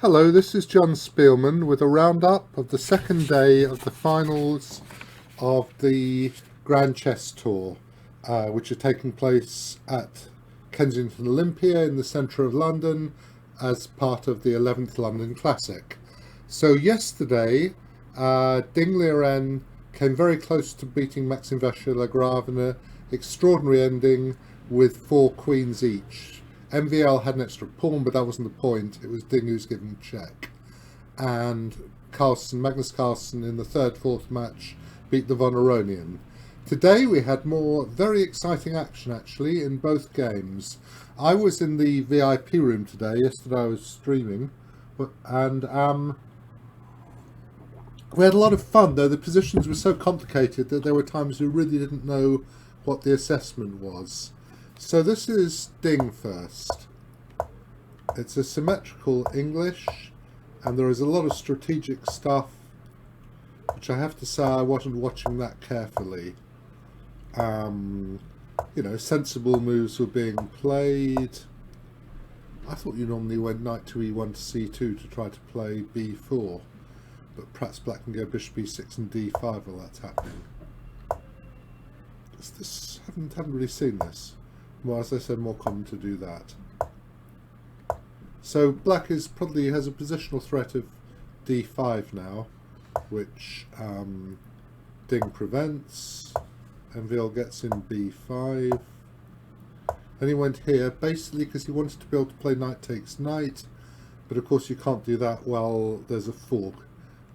Hello, this is Jon Speelman with a roundup of the second day of the finals of the Grand Chess Tour, which are taking place at Kensington Olympia in the centre of London as part of the 11th London Classic. So yesterday, Ding Liren came very close to beating Maxime Vachier-Lagrave in an extraordinary ending with 4 queens each. MVL had an extra pawn, but that wasn't the point. It was Ding who's given check. And Magnus Carlsen, in the fourth match, beat the Von Aronian. Today we had more very exciting action, actually, in both games. I was in the VIP room today. Yesterday I was streaming. And we had a lot of fun, though the positions were so complicated that there were times we really didn't know what the assessment was. So this is Ding first. It's a symmetrical English, and there is a lot of strategic stuff, which I have to say I wasn't watching that carefully. Sensible moves were being played. I thought you normally went knight to e1 to c2 to try to play b4, but perhaps black can go bishop b6 and d5 while that's happening. Haven't really seen this. Well, as I said, more common to do that. So black probably has a positional threat of d5 now, which Ding prevents. MVL gets in b5. Then he went here, basically because he wanted to be able to play knight takes knight, but of course you can't do that while there's a fork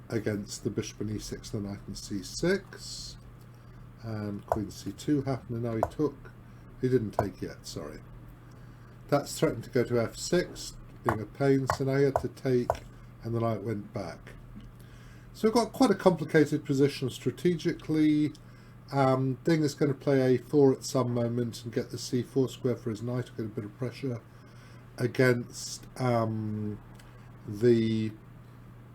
against the bishop and e6, the knight and c6. And queen c2 happened, and now he took. He didn't take yet, sorry. That's threatened to go to f6, being a pain, so now he had to take, and the knight went back. So we've got quite a complicated position strategically. Ding is going to play a4 at some moment and get the c4 square for his knight to get a bit of pressure against the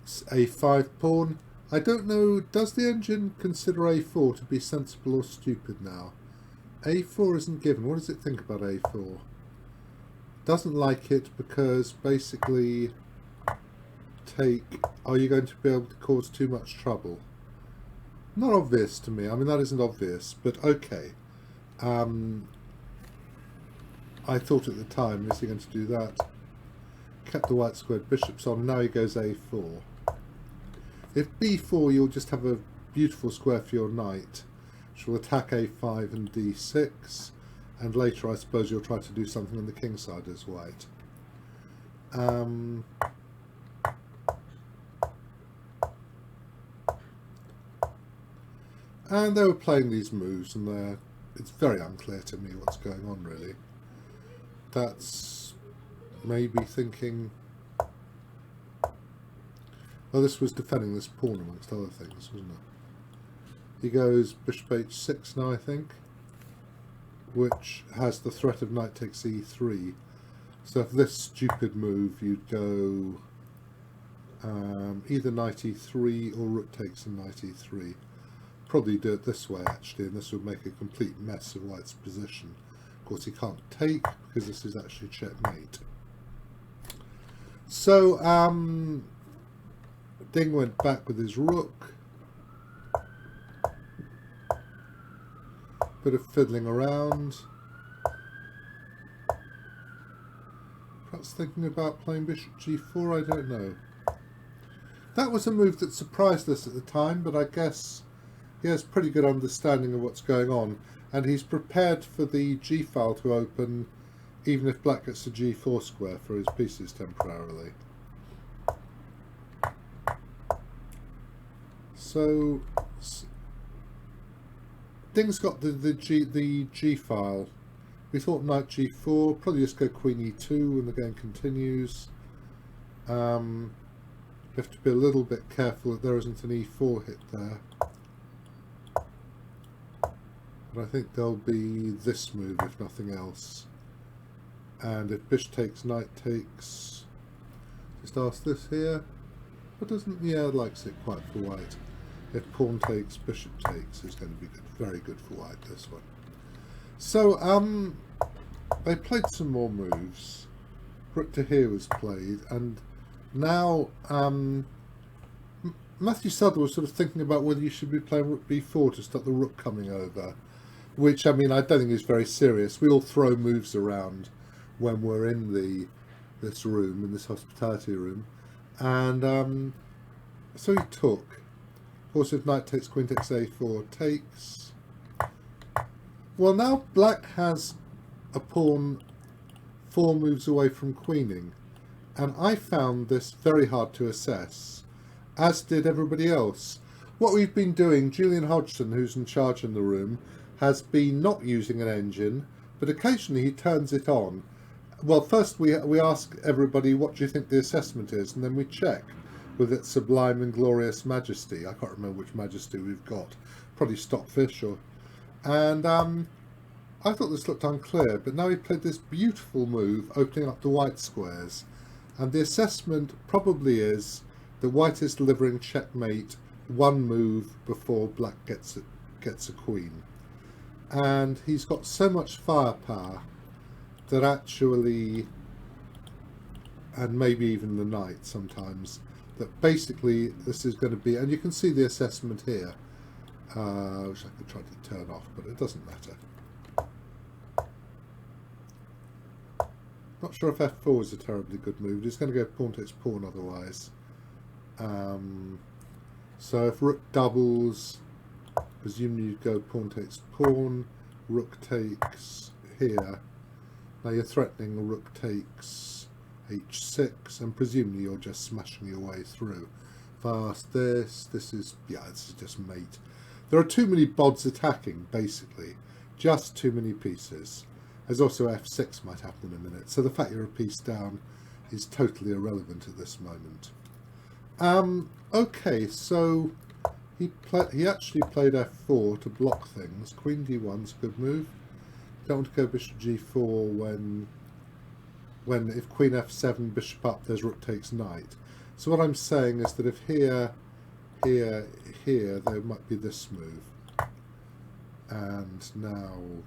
a5 pawn. I don't know, does the engine consider a4 to be sensible or stupid now? a4 isn't given. What does it think about a4? Doesn't like it because basically are you going to be able to cause too much trouble? Not obvious to me. I mean, that isn't obvious, but okay. I thought at the time, is he going to do that? Kept the white squared bishops on, now he goes a4. If b4, you'll just have a beautiful square for your knight, which will attack a5 and d6, and later I suppose you'll try to do something on the king side as white. And they were playing these moves, and it's very unclear to me what's going on, really. That's maybe thinking... Well, this was defending this pawn amongst other things, wasn't it? He goes bishop h6 now, I think, which has the threat of knight takes e3. So if this stupid move, you'd go either knight e3 or rook takes and knight e3. Probably do it this way, actually, and this would make a complete mess of white's position. Of course, he can't take, because this is actually checkmate. So, Ding went back with his rook. Bit of fiddling around. Perhaps thinking about playing bishop g4, I don't know. That was a move that surprised us at the time, but I guess he has pretty good understanding of what's going on, and he's prepared for the g file to open, even if black gets a g4 square for his pieces temporarily. So Ding's got the G file. We thought knight g4, probably just go queen e2 when the game continues. You have to be a little bit careful that there isn't an e4 hit there. But I think there'll be this move if nothing else. And if bishop takes, knight takes, just ask this here. But doesn't, yeah, likes it quite for white. If pawn takes, bishop takes is going to be good, very good for white, this one. So, they played some more moves. Rook to here was played, and Now, Matthew Southall was sort of thinking about whether you should be playing rook b4 to stop the rook coming over, which, I mean, I don't think is very serious. We all throw moves around when we're in this room, in this hospitality room. And so he took. Of course, if knight takes, queen takes a4, takes. Well, now black has a pawn 4 moves away from queening. And I found this very hard to assess, as did everybody else. What we've been doing, Julian Hodgson, who's in charge in the room, has been not using an engine, but occasionally he turns it on. Well, first we ask everybody, what do you think the assessment is? And then we check with its sublime and glorious majesty. I can't remember which majesty we've got. Probably Stockfish or... And I thought this looked unclear, but now he played this beautiful move, opening up the white squares. And the assessment probably is that white is delivering checkmate 1 move before black gets a queen. And he's got so much firepower that actually, and maybe even the knight sometimes, that basically this is going to be, and you can see the assessment here, which I could try to turn off, but it doesn't matter. Not sure if f4 is a terribly good move. He's going to go pawn takes pawn otherwise. So if rook doubles, presumably you'd go pawn takes pawn, rook takes here. Now you're threatening rook takes h6, and presumably you're just smashing your way through. If I ask this is, yeah, this is just mate. There are too many bods attacking, basically. Just too many pieces. There's also f6 might happen in a minute, so the fact you're a piece down is totally irrelevant at this moment. Okay, so he actually played f4 to block things. Queen d1's a good move. Don't want to go bishop g4 when if queen f7, bishop up, there's rook takes knight. So what I'm saying is that if here, there might be this move. And now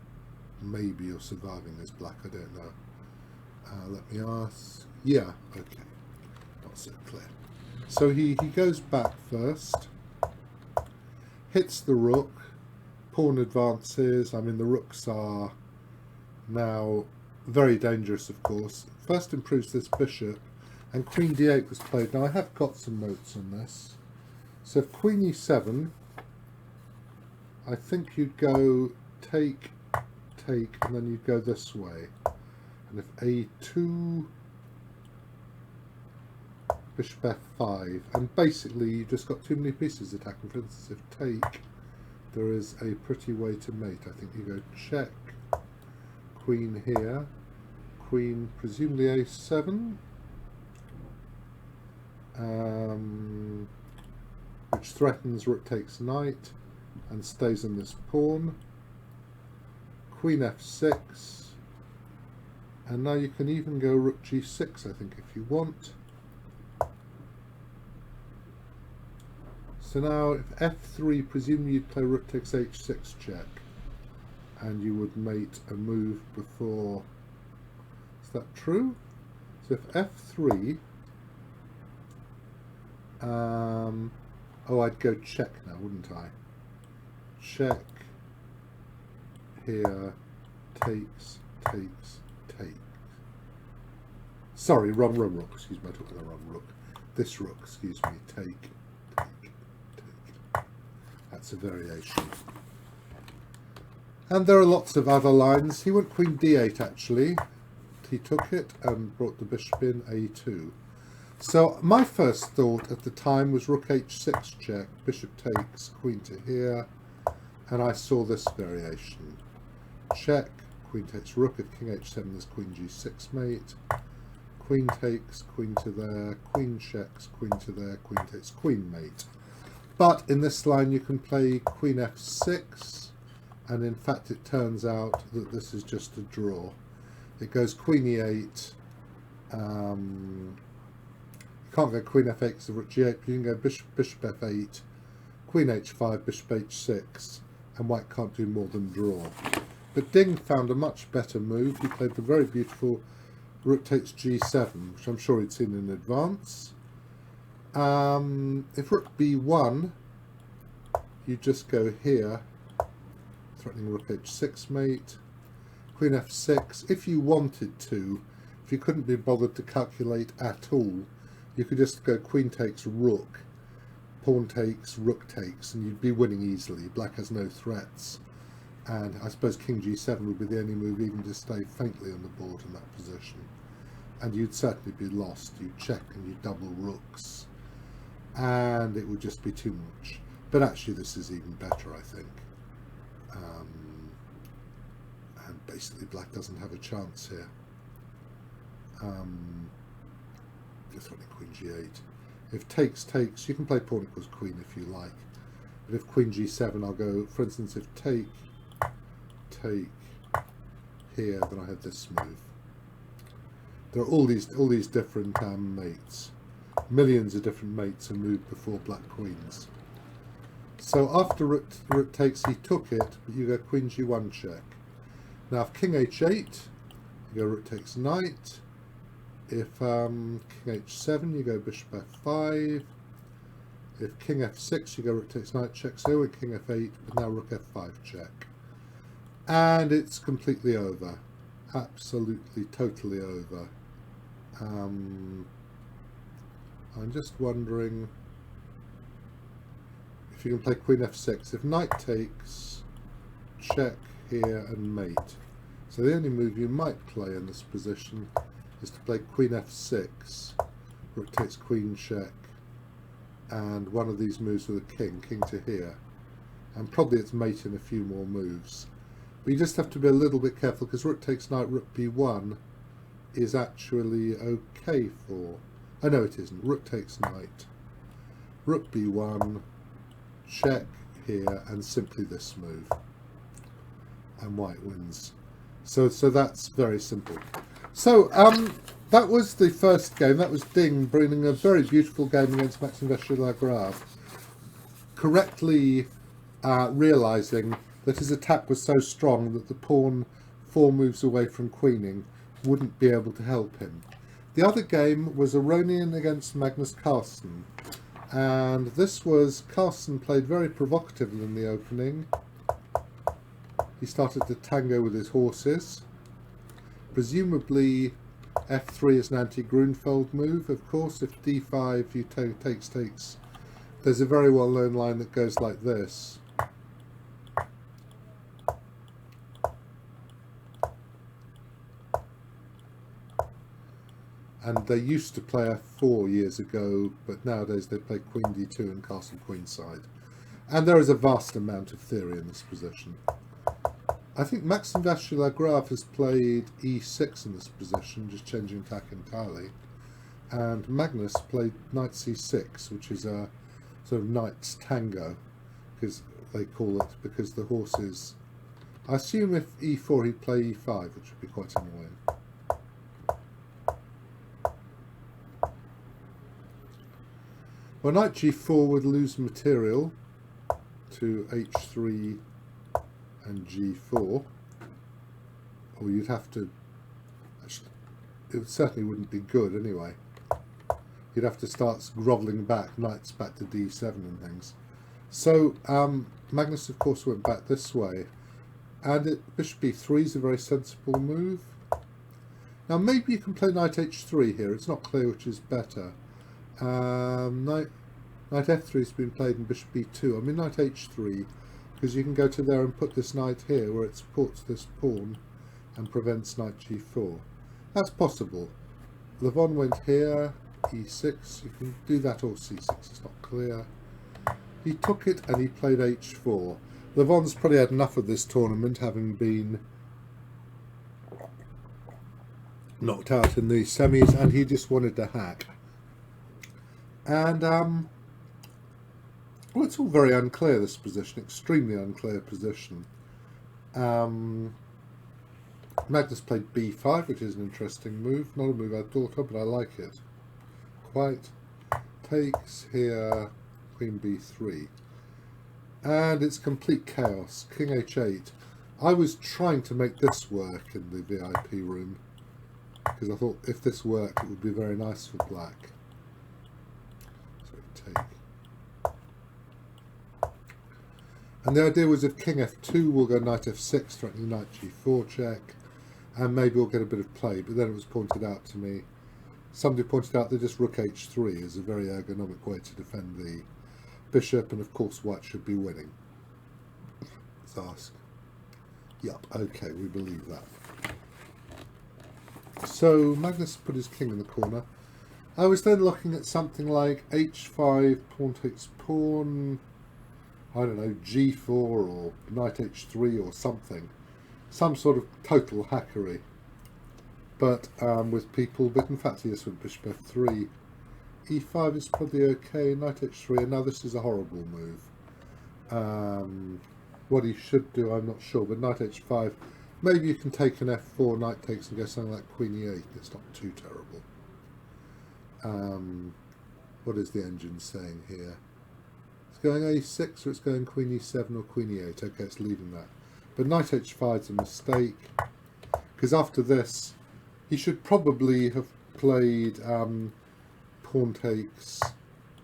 maybe you're surviving as black, I don't know. Let me ask. Yeah, okay. Not so clear. So he goes back first, hits the rook, pawn advances. I mean, the rooks are now very dangerous, of course. First improves this bishop, and queen d8 was played. Now I have got some notes on this. So if queen e7, I think you'd go take, and then you'd go this way. And if a2, bishop f5, and basically you just got too many pieces attacking. For instance, if take, there is a pretty way to mate. I think you go check, queen here, queen presumably a7, which threatens rook takes knight and stays in this pawn, queen f6, and now you can even go rook g6, I think, if you want. So now if f3, presumably you'd play rook takes h6 check, and you would mate a move before. Is that true? So if f3, oh, I'd go check now, wouldn't I? Check here, takes. Sorry, wrong rook. Excuse me, I took the wrong rook. This rook, excuse me, take. That's a variation. And there are lots of other lines. He went queen d8 actually. He took it and brought the bishop in, a2. So my first thought at the time was rook h6 check, bishop takes, queen to here, and I saw this variation. Check, queen takes rook, if king h7 there's queen g6 mate, queen takes, queen to there, queen checks, queen to there, queen takes, queen mate. But in this line you can play queen f6, and in fact it turns out that this is just a draw. It goes queen e8, you can't go queen f8 so rook g8, but you can go bishop f8, queen h5, bishop h6, and white can't do more than draw. But Ding found a much better move. He played the very beautiful rook takes g7, which I'm sure he'd seen in advance. If rook b1, you just go here, threatening rook h6 mate, queen f6. If you wanted to, if you couldn't be bothered to calculate at all, you could just go queen takes rook, pawn takes, rook takes, and you'd be winning easily. Black has no threats. And I suppose king g7 would be the only move even to stay faintly on the board in that position. And you'd certainly be lost. You'd check and you'd double rooks. And it would just be too much. But actually this is even better, I think. And basically black doesn't have a chance here. Just running queen g8. If takes, you can play pawn equals queen if you like. But if queen g7, I'll go, for instance, if take here, then I have this move. There are all these different mates. Millions of different mates are moved before black queens. So after rook takes, he took it, but you go queen g1 check. Now if king h8, you go rook takes knight. If king h7, you go bishop f5. If king f6, you go rook takes knight check. So with king f8, but now rook f5 check. And it's completely over. Absolutely, totally over. I'm just wondering if you can play queen f6. If knight takes, check here and mate. So the only move you might play in this position is to play queen f6, rook takes queen check, and one of these moves with a king to here. And probably it's mate in a few more moves. But you just have to be a little bit careful because rook takes knight, rook b1 is actually okay for... Oh no, it isn't. Rook takes knight, rook b1, check here, and simply this move. And white wins. So that's very simple. So that was the first game. That was Ding bringing a very beautiful game against Maxime Vachier-Lagrave, correctly realising that his attack was so strong that the pawn 4 moves away from queening wouldn't be able to help him. The other game was Aronian against Magnus Carlsen, and this was Carlsen played very provocatively in the opening. He started to tango with his horses. Presumably f3 is an anti-Grunfeld move, of course. If d5 you takes. There's a very well known line that goes like this. And they used to play f4 years ago, but nowadays they play queen d2 and castle queenside. And there is a vast amount of theory in this position. I think Maxime Vachier-Lagrave has played e6 in this position, just changing tack entirely. And Magnus played knight c6, which is a sort of knight's tango, because they call it, because the horses... I assume if e4 he'd play e5, which would be quite annoying. Well, knight g4 would lose material to h3 and g4, or you'd have to, actually, it certainly wouldn't be good anyway. You'd have to start grovelling back, knights back to d7 and things. So Magnus of course went back this way, and bishop b3 is a very sensible move. Now maybe you can play knight h3 here, it's not clear which is better. Knight f3 has been played in bishop b2. I mean knight h3, because you can go to there and put this knight here where it supports this pawn and prevents knight g4. That's possible. Levon went here, e6, you can do that, or c6, it's not clear. He took it and he played h4. Levon's probably had enough of this tournament, having been knocked out in the semis, and he just wanted to hack. And well, it's all very unclear, this position, extremely unclear position. Magnus played b5, which is an interesting move, not a move I thought of, but I like it quite. Takes here, queen b3, and it's complete chaos. King h8. I was trying to make this work in the VIP room, because I thought if this worked it would be very nice for black. So we take. And the idea was if king f2 we'll go knight f6, threatening knight g4 check, and maybe we'll get a bit of play, but then it was pointed out to me, somebody pointed out that just rook h3 is a very ergonomic way to defend the bishop, and of course white should be winning. Let's ask. Yup, okay, we believe that. So Magnus put his king in the corner. I was then looking at something like h5, pawn takes pawn, I don't know, g4 or knight h3 or something. Some sort of total hackery. But with people, but in fact yes, with bishop f3. e5 is probably okay, knight h3, and now this is a horrible move. What he should do, I'm not sure, but knight h5, maybe you can take an f4, knight takes and go something like queen e8, it's not too terrible. What is the engine saying here? It's going a6 or it's going queen e7 or queen e8, okay, it's leaving that. But knight h5 is a mistake, because after this, he should probably have played pawn takes,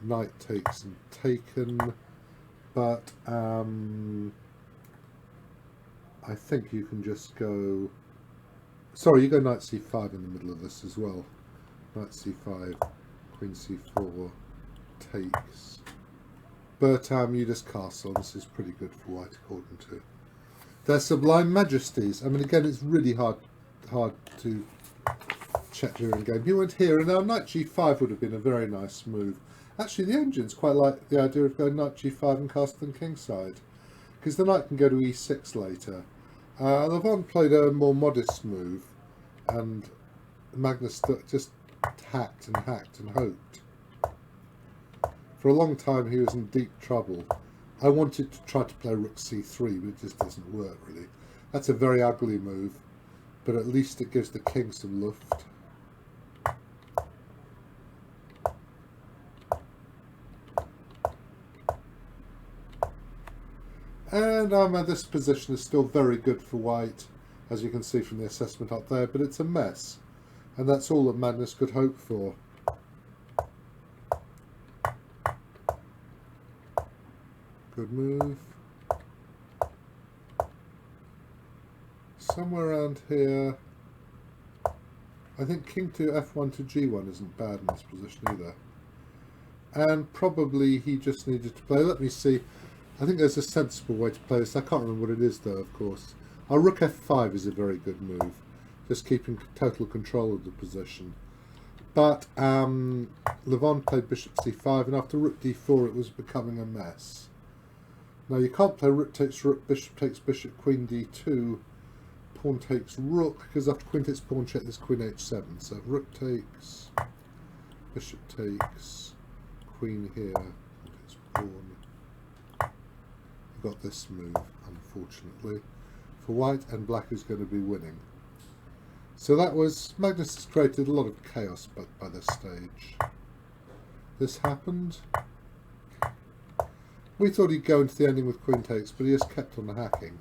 knight takes and taken, but I think you can just go, sorry, you go knight c5 in the middle of this as well. Knight c5, queen c4, takes. But you just castle, this is pretty good for white according to their sublime majesties. I mean, again, it's really hard to check during game. He went here, and now knight g5 would have been a very nice move. Actually, the engines quite like the idea of going knight g5 and castling kingside, because the knight can go to e6 later. Levon played a more modest move, and Magnus just hacked and hacked and hoped. For a long time he was in deep trouble. I wanted to try to play rook c3, but it just doesn't work really. That's a very ugly move, but at least it gives the king some luft. And this position is still very good for white, as you can see from the assessment up there, but it's a mess. And that's all that Magnus could hope for. Good move. Somewhere around here, I think king to f1 to g1 isn't bad in this position either. And probably he just needed to play, let me see, I think there's a sensible way to play this. I can't remember what it is though, of course. Rook f5 is a very good move, just keeping total control of the position. But Levon played bishop c5, and after rook d4 it was becoming a mess. Now you can't play rook takes rook, bishop takes bishop, queen d2, pawn takes rook, because after queen takes pawn check there's queen h7. So rook takes, bishop takes, queen here, takes pawn. Got this move, unfortunately, for white, and black is going to be winning. So that was, Magnus has created a lot of chaos by this stage. This happened. We thought he'd go into the ending with queen takes, but he just kept on hacking.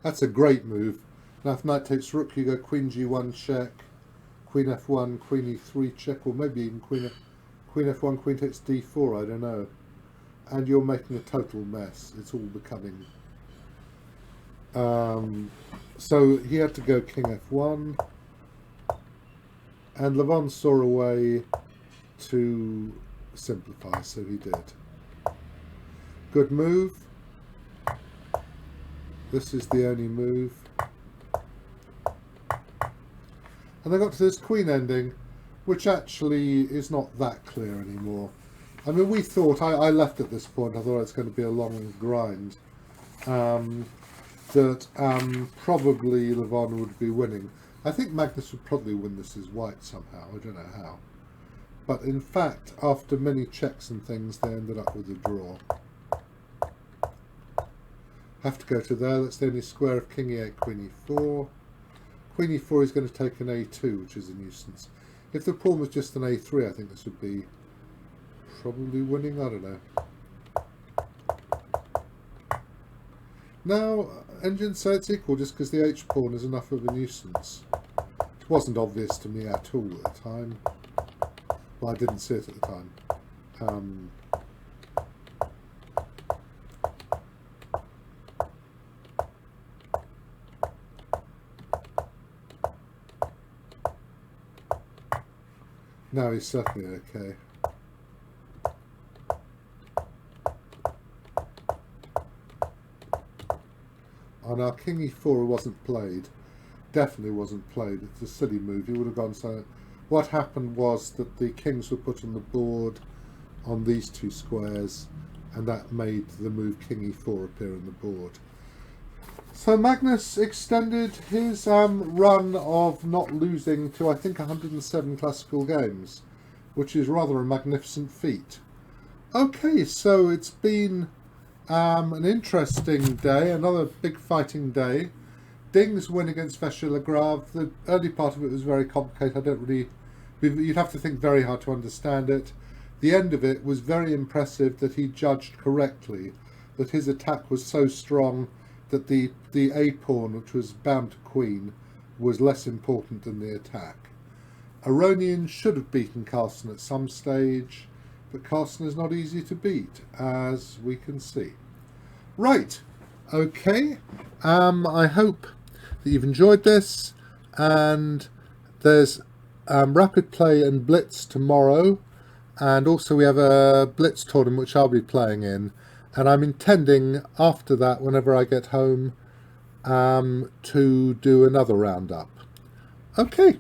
That's a great move. Now if knight takes rook, you go queen g1 check, queen f1, queen e3 check, or maybe even queen f1, queen takes d4, I don't know. And you're making a total mess. It's all becoming... so he had to go king f1, and Levon saw a way to simplify, so he did. Good move. This is the only move. And they got to this queen ending, which actually is not that clear anymore. I mean, we thought, I left at this point, I thought it's going to be a long grind, that probably Levon would be winning. I think Magnus would probably win this as white somehow, I don't know how. But in fact, after many checks and things, they ended up with a draw. Have to go to there, that's the only square of king e8, queen e4. Queen e4 is going to take an a2, which is a nuisance. If the pawn was just an a3, I think this would be probably winning, I don't know. Now, engines say it's equal just because the h-pawn is enough of a nuisance. It wasn't obvious to me at all at the time. Well, I didn't see it at the time. No, he's certainly okay. On our king e4 wasn't played. Definitely wasn't played. It's a silly move. He would have gone so. What happened was that the kings were put on the board on these two squares, and that made the move king e4 appear on the board. So Magnus extended his run of not losing to, I think, 107 classical games, which is rather a magnificent feat. Okay, so it's been an interesting day, another big fighting day. Ding's win against Vescher-Lagrave. The early part of it was very complicated. You'd have to think very hard to understand it. The end of it was very impressive that he judged correctly, that his attack was so strong that the a-pawn, which was bound to queen, was less important than the attack. Aronian should have beaten Carlsen at some stage, but Carlsen is not easy to beat, as we can see. Right, okay, I hope that you've enjoyed this, and there's Rapid Play and Blitz tomorrow, and also we have a Blitz tournament which I'll be playing in, and I'm intending after that, whenever I get home, to do another roundup. Okay.